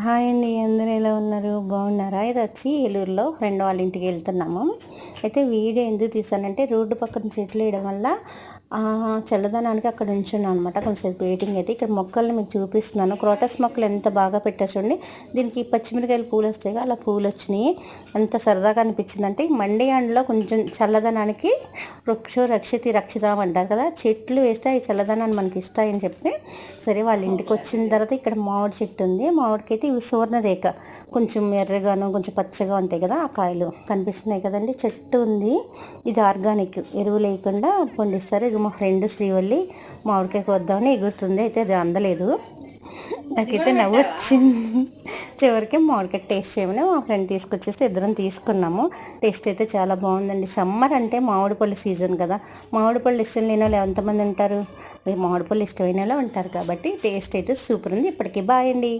Hi అండి, అందరూ ఎలా ఉన్నారు? బాగున్నారా? ఇది వచ్చి ఏలూరులో ఫ్రెండ్ వాళ్ళ ఇంటికి వెళ్తున్నాము. అయితే వీడియో ఎందుకు తీసానంటే రోడ్డు పక్కన చెట్లు వేయడం వల్ల చల్లదనానికి అక్కడ ఉంచున్నాను అనమాట. కొంచెంసేపు వెయిటింగ్ అయితే ఇక్కడ మొక్కల్ని మీకు చూపిస్తున్నాను. క్రోటస్ మొక్కలు ఎంత బాగా పెట్టారు చూడండి. దీనికి పచ్చిమిరకాయలు పూలు వస్తాయి, అలా పూలు వచ్చినాయి. ఎంత సరదాగా అనిపించిందంటే మండి ఎండలో కొంచెం చల్లదనానికి వృక్షో రక్షితి రక్షితాం అంటారు కదా, చెట్లు వేస్తే అవి చల్లదనాన్ని మనకి ఇస్తాయని చెప్పి సరే వాళ్ళ ఇంటికి వచ్చిన తర్వాత ఇక్కడ మామిడి చెట్టు ఉంది. మామిడికైతే ఇవి సువర్ణరేఖ, కొంచెం ఎర్రగాను కొంచెం పచ్చగా ఉంటాయి కదా, ఆ కాయలు కనిపిస్తున్నాయి కదండి. చెట్టు ఉంది, ఇది ఆర్గానిక్, ఎరువు లేకుండా పండిస్తారు. ఇది మా ఫ్రెండ్ శ్రీవల్లి మామిడికాయకి వద్దామని ఎగురుతుంది, అయితే అది అందలేదు. నాకైతే నవ్వు వచ్చింది. చివరికి మామిడికాయ టేస్ట్ చేయమని మా ఫ్రెండ్ తీసుకొచ్చేస్తే ఇద్దరం తీసుకున్నాము. టేస్ట్ అయితే చాలా బాగుందండి. సమ్మర్ అంటే మామిడి పళ్ళు సీజన్ కదా, మామిడి పళ్ళు ఇష్టం లేని వాళ్ళు ఎంతమంది ఉంటారు? మామిడి పళ్ళు ఇష్టమైన వాళ్ళు ఉంటారు కాబట్టి టేస్ట్ అయితే సూపర్ ఉంది. ఇప్పటికీ బాయ్ అండి.